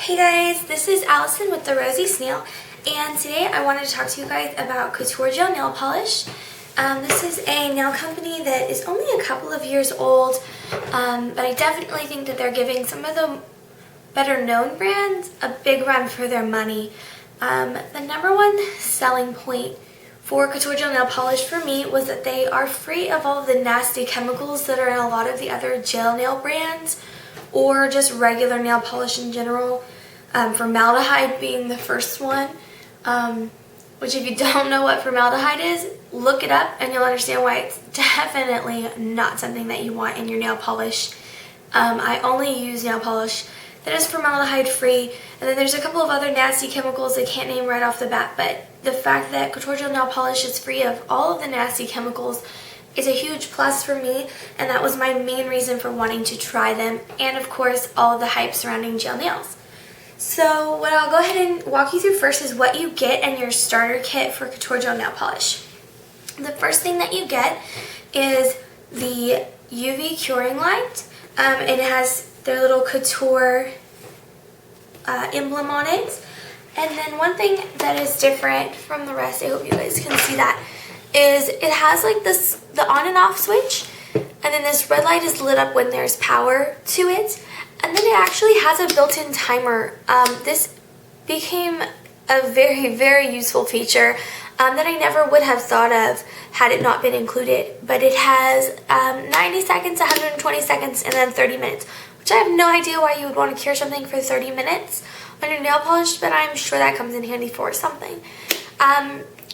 Hey guys, this is Allison with the Rosy Snail, and today I wanted to talk to you guys about Couture Gel Nail Polish. This is a nail company that is only a couple of years old, but I definitely think that they're giving some of the better known brands a big run for their money. The number one selling point for Couture Gel Nail Polish for me was that they are free of all of the nasty chemicals that are in a lot of the other gel nail brands or just regular nail polish in general. Formaldehyde being the first one, which if you don't know what formaldehyde is, look it up and you'll understand why it's definitely not something that you want in your nail polish. I only use nail polish that is formaldehyde free, and then there's a couple of other nasty chemicals I can't name right off the bat, but the fact that Couture Gel Nail Polish is free of all of the nasty chemicals is a huge plus for me, and that was my main reason for wanting to try them, and of course all of the hype surrounding gel nails. So what I'll go ahead and walk you through first is what you get in your starter kit for Couture Gel Nail Polish. The first thing that you get is the UV curing light. It has their little Couture emblem on it. And then one thing that is different from the rest, I hope you guys can see that, is it has like the on and off switch, and then this red light is lit up when there's power to it. And then it actually has a built-in timer. This became a very, very useful feature that I never would have thought of had it not been included. But it has 90 seconds, 120 seconds, and then 30 minutes, which I have no idea why you would want to cure something for 30 minutes on your nail polish, but I'm sure that comes in handy for something.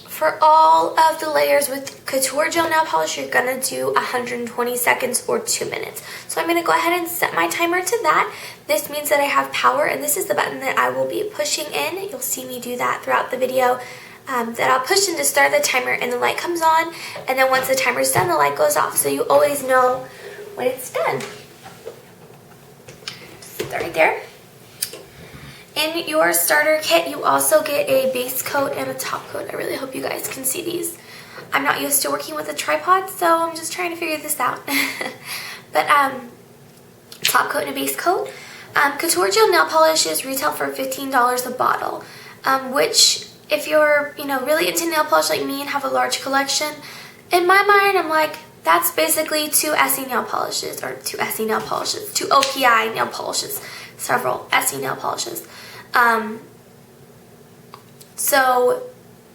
For all of the layers with Couture Gel Nail Polish, you're going to do 120 seconds or 2 minutes. So I'm going to go ahead and set my timer to that. This means that I have power, and this is the button that I will be pushing in. You'll see me do that throughout the video. That I'll push in to start the timer, and the light comes on, and then once the timer's done, the light goes off, so you always know when it's done. Just right there. In your starter kit, you also get a base coat and a top coat. I really hope you guys can see these. I'm not used to working with a tripod, so I'm just trying to figure this out. But top coat and a base coat. Couture Gel Nail Polishes retail for $15 a bottle, which if you're really into nail polish like me and have a large collection, in my mind I'm like, that's basically two Essie nail polishes, or two OPI nail polishes, several Essie nail polishes. So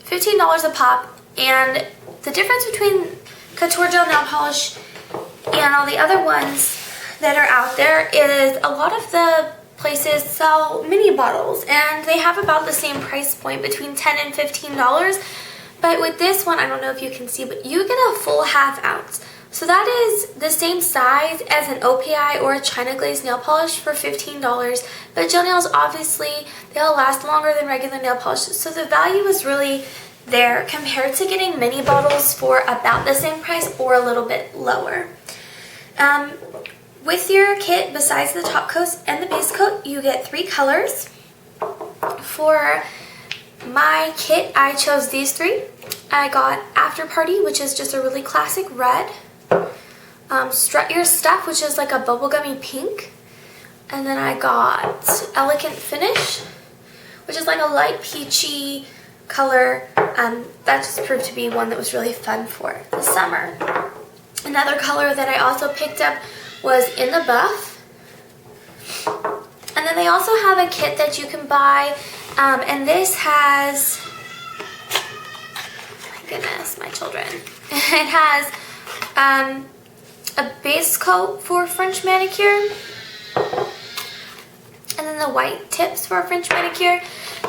$15 a pop, and the difference between Couture Gel Nail Polish and all the other ones that are out there is a lot of the places sell mini bottles, and they have about the same price point, between $10 and $15. But with this one, I don't know if you can see, but you get a full half ounce. So that is the same size as an OPI or a China Glaze nail polish for $15. But gel nails, obviously, they'll last longer than regular nail polishes. So the value is really there compared to getting mini bottles for about the same price or a little bit lower. With your kit, besides the top coat and the base coat, you get 3 colors. For my kit, I chose these 3. I got After Party, which is just a really classic red. Strut Your Stuff, which is like a bubblegummy pink. And then I got Elegant Finish, which is like a light peachy color. That just proved to be one that was really fun for the summer. Another color that I also picked up was In the Buff. And then they also have a kit that you can buy, and this has, oh my goodness, my children. It has a base coat for French manicure, and then the white tips for a French manicure.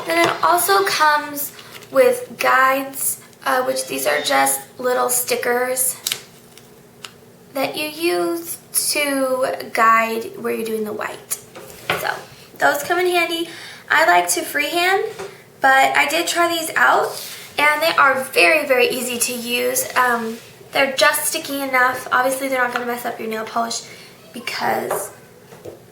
Then it also comes with guides, which these are just little stickers that you use to guide where you're doing the white. So those come in handy. I like to freehand, but I did try these out, and they are very, very easy to use. They're just sticky enough. Obviously, they're not going to mess up your nail polish because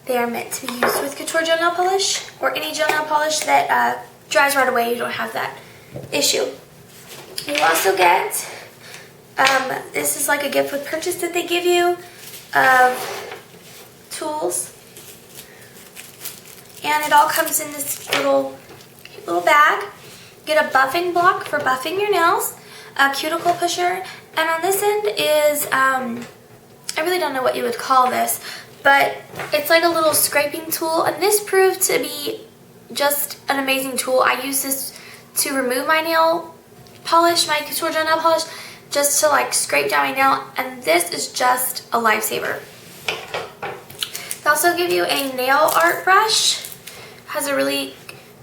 they are meant to be used with Couture Gel Nail Polish or any gel nail polish that dries right away. You don't have that issue. You also get, this is like a gift with purchase that they give you, of tools. And it all comes in this little bag. Get a buffing block for buffing your nails, a cuticle pusher, and on this end is, I really don't know what you would call this, but it's like a little scraping tool, and this proved to be just an amazing tool. I use this to remove my nail polish, my Couture Gel Nail Polish, just to like scrape down my nail, and this is just a lifesaver. They also give you a nail art brush. Has a really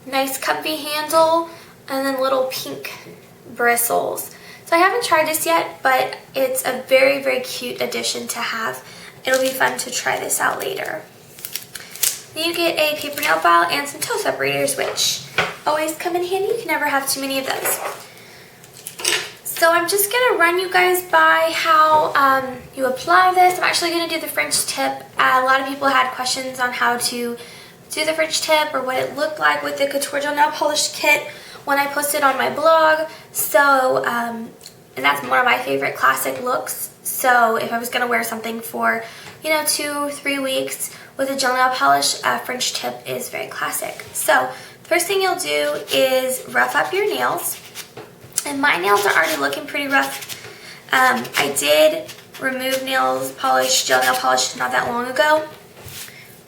nice comfy handle and then little pink bristles. So I haven't tried this yet, but it's a very, very cute addition to have. It'll be fun to try this out later. Then you get a paper nail file and some toe separators, which always come in handy. You can never have too many of those. So I'm just going to run you guys by how you apply this. I'm actually going to do the French tip. A lot of people had questions on how to do the French tip or what it looked like with the Couture Gel Nail Polish kit when I posted on my blog. So, and that's one of my favorite classic looks. So if I was going to wear something for, 2-3 weeks with a gel nail polish, French tip is very classic. So the first thing you'll do is rough up your nails. And my nails are already looking pretty rough. I did remove gel nail polish not that long ago.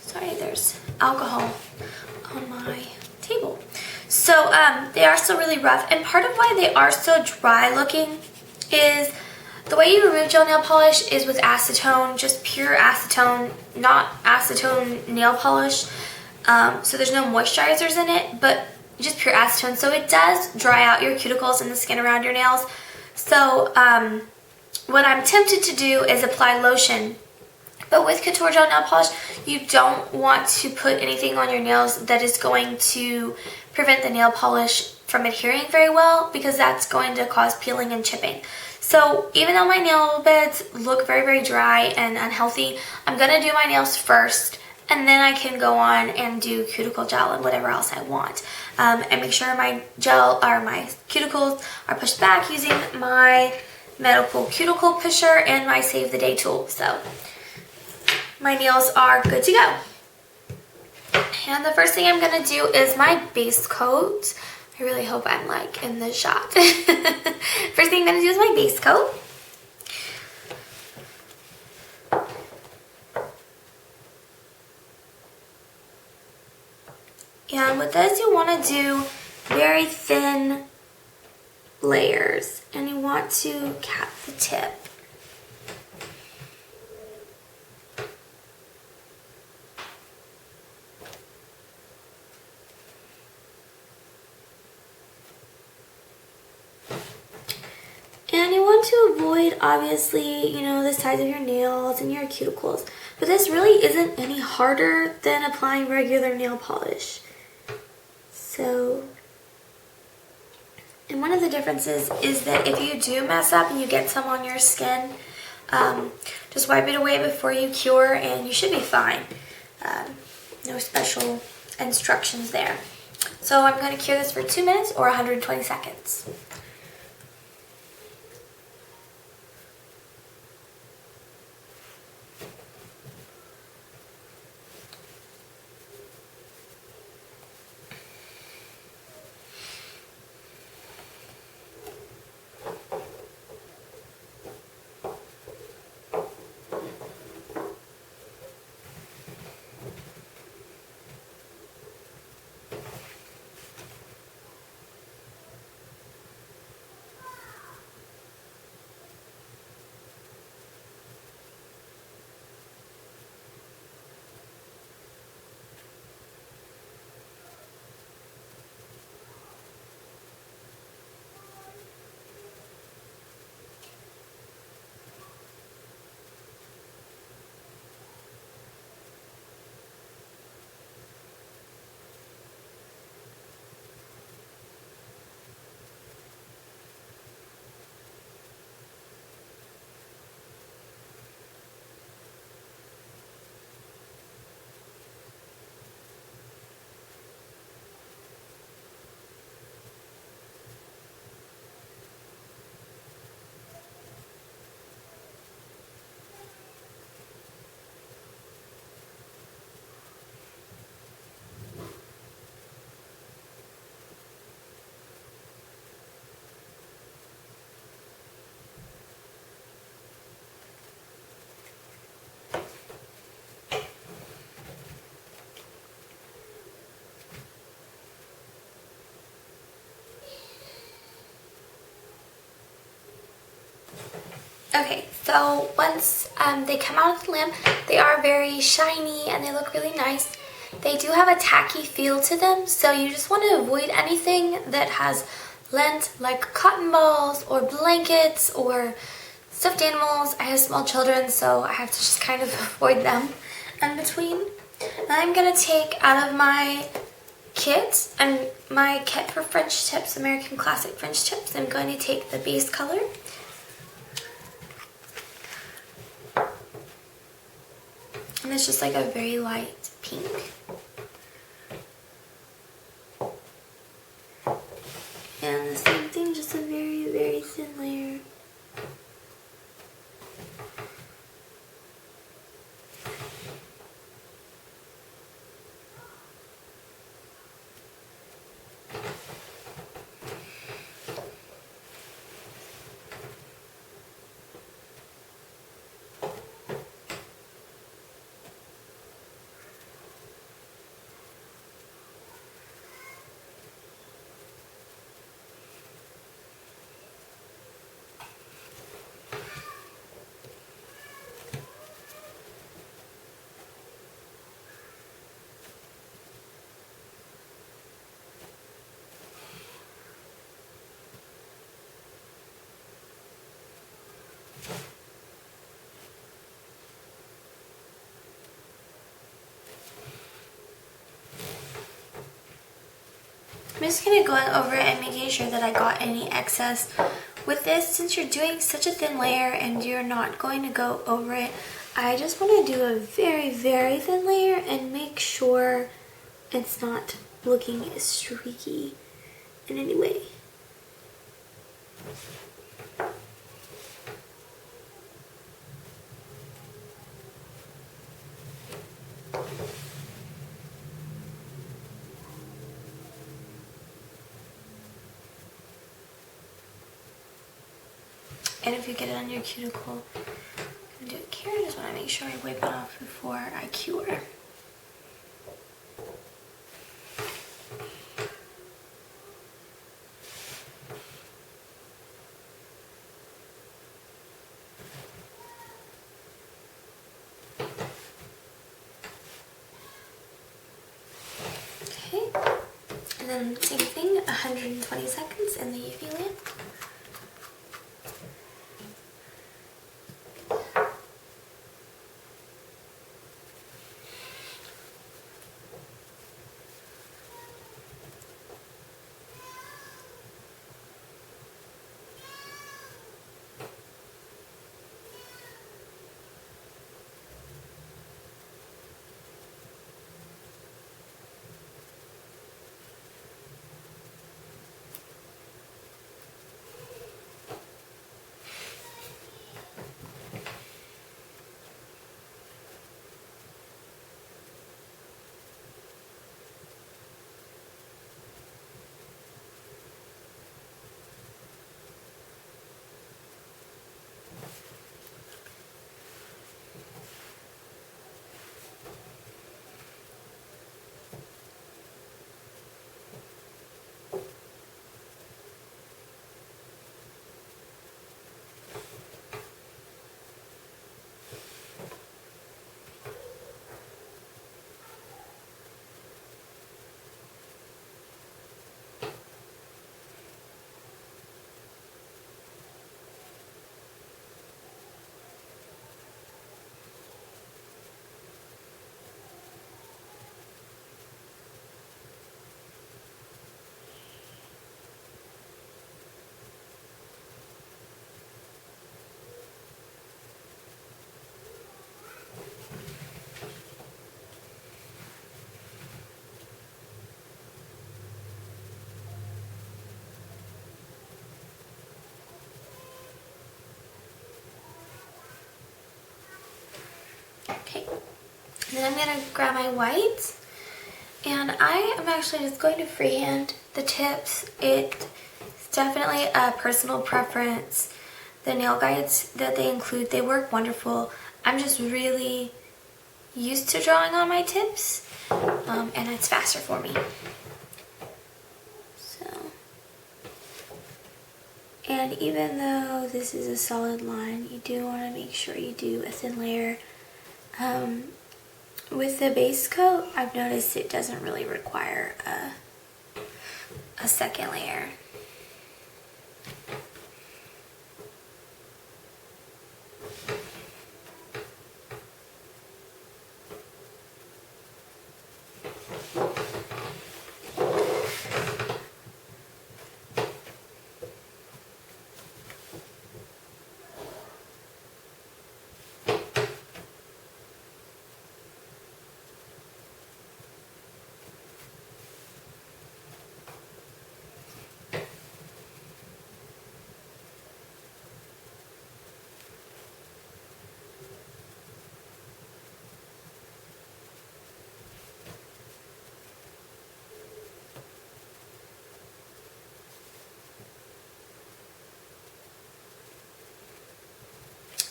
Sorry, there's alcohol on my table. So they are still really rough. And part of why they are so dry looking is the way you remove gel nail polish is with acetone, just pure acetone, not acetone nail polish. So there's no moisturizers in it, but just pure acetone. So it does dry out your cuticles and the skin around your nails. So what I'm tempted to do is apply lotion. But with Couture Gel Nail Polish, you don't want to put anything on your nails that is going to prevent the nail polish from adhering very well, because that's going to cause peeling and chipping. So even though my nail beds look very, very dry and unhealthy, I'm going to do my nails first, and then I can go on and do cuticle gel and whatever else I want. And make sure my gel or my cuticles are pushed back using my medical cuticle pusher and my Save the Day tool. So my nails are good to go. And the first thing I'm going to do is my base coat. I really hope I'm like in the shot. First thing I'm going to do is my base coat. And with this, you want to do very thin layers, and you want to cap the tip. And you want to avoid, obviously, the size of your nails and your cuticles. But this really isn't any harder than applying regular nail polish. So, and one of the differences is that if you do mess up and you get some on your skin, just wipe it away before you cure and you should be fine. No special instructions there. So I'm going to cure this for 2 minutes or 120 seconds. So once they come out of the lamp, they are very shiny and they look really nice. They do have a tacky feel to them, so you just want to avoid anything that has lint, like cotton balls or blankets or stuffed animals. I have small children, so I have to just kind of avoid them in between. Now I'm going to take out of my kit, and my kit for French tips, American Classic French tips, I'm going to take the base color. And it's just like a very light pink. And the same thing, just a very, very thin layer. I'm just going to go over it and making sure that I got any excess. With this, since you're doing such a thin layer and you're not going to go over it, I just want to do a very, very thin layer and make sure it's not looking streaky in any way. And if you get it on your cuticle, I'm going to do it here. I just want to make sure I wipe it off before I cure. Okay, and then same thing, 120 seconds in the UV lamp. Okay, then I'm going to grab my whites, and I am actually just going to freehand the tips. It's definitely a personal preference. The nail guides that they include, they work wonderful. I'm just really used to drawing on my tips, and it's faster for me. So, and And even though this is a solid line, you do want to make sure you do a thin layer. With the base coat, I've noticed it doesn't really require a second layer.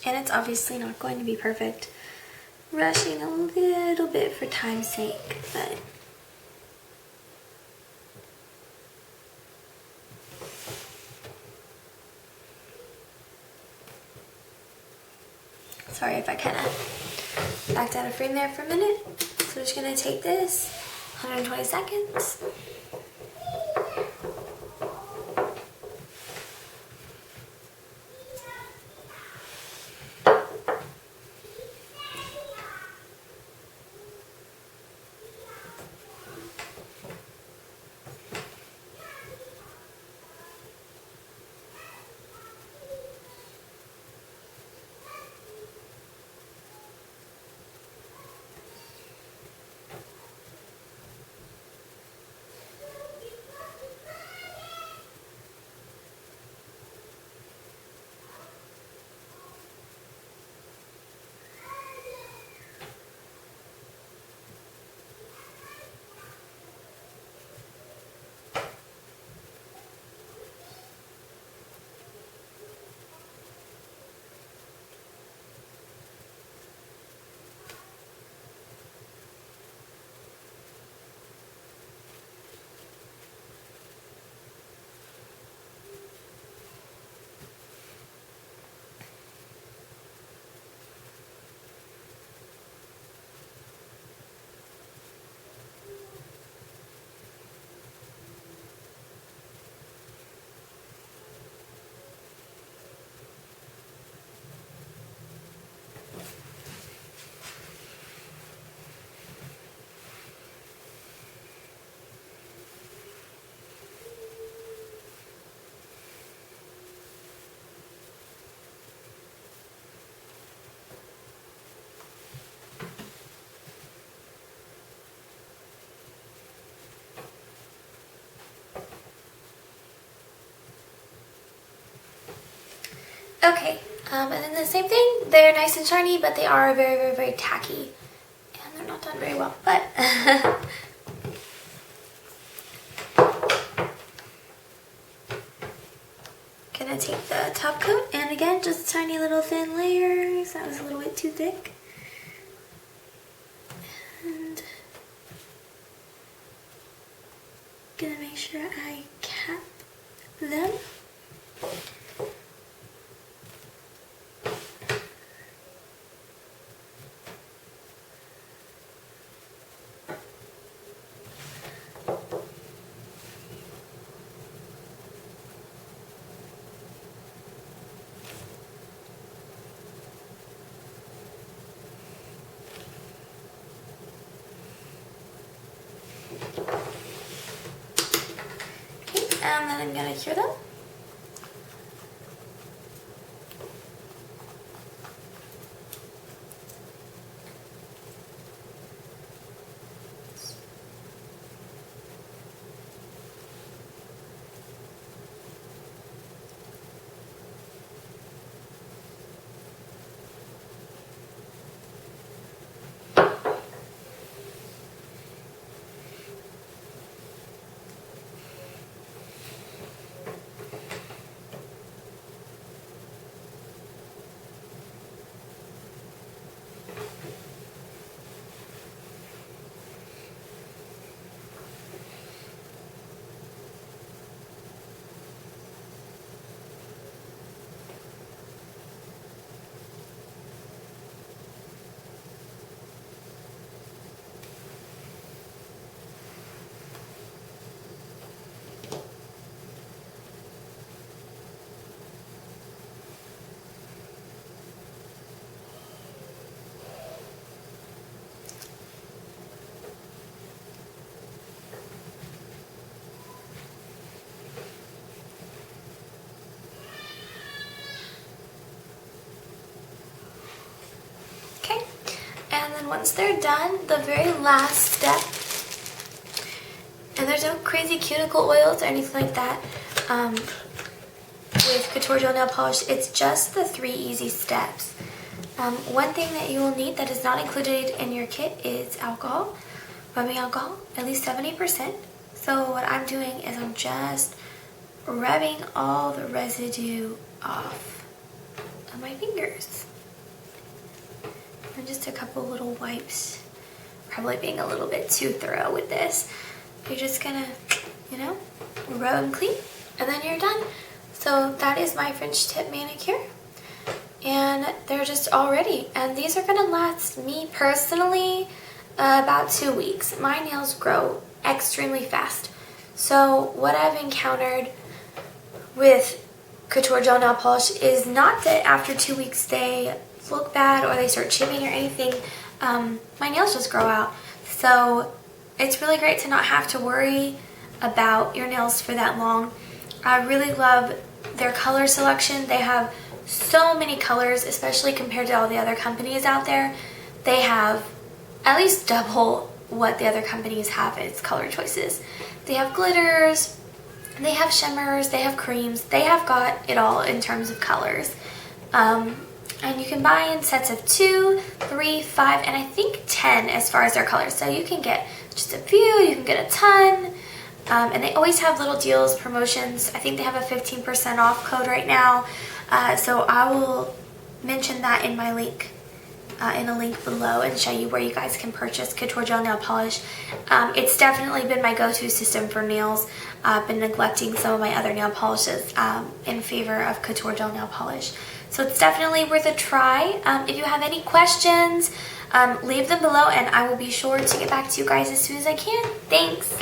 And it's obviously not going to be perfect. Rushing a little bit for time's sake, but sorry if I kind of backed out of frame there for a minute. So I'm just going to take this, 120 seconds. Okay, and then the same thing, they're nice and shiny, but they are very, very, very tacky. And they're not done very well, but... Gonna take the top coat, and again, just tiny little thin layers. That was a little bit too thick. And... gonna make sure I cap them. And then I'm going to cure them. once they're done, the very last step, and there's no crazy cuticle oils or anything like that with Couture Gel Nail Polish, it's just the 3 easy steps. One thing that you will need that is not included in your kit is alcohol, rubbing alcohol, at least 70%. So what I'm doing is I'm just rubbing all the residue off of my fingers. And just a couple little wipes, probably being a little bit too thorough with this. You're just gonna, you know, rub them clean, and then you're done. So that is my French tip manicure, and they're just all ready. And these are gonna last me personally about 2 weeks. My nails grow extremely fast. So what I've encountered with Couture Gel Nail Polish is not that after 2 weeks they look bad or they start chipping or anything. My nails just grow out. So it's really great to not have to worry about your nails for that long. I really love their color selection. They have so many colors, especially compared to all the other companies out there. They have at least double what the other companies have as color choices. They have glitters, they have shimmers, they have creams. They have got it all in terms of colors. And you can buy in sets of 2, 3, 5, and I think 10 as far as their colors. So you can get just a few, you can get a ton. And they always have little deals, promotions. I think they have a 15% off code right now. So I will mention that in my link, in a link below, and show you where you guys can purchase Couture Gel Nail Polish. It's definitely been my go-to system for nails. I've been neglecting some of my other nail polishes in favor of Couture Gel Nail Polish. So it's definitely worth a try. If you have any questions, leave them below and I will be sure to get back to you guys as soon as I can. Thanks!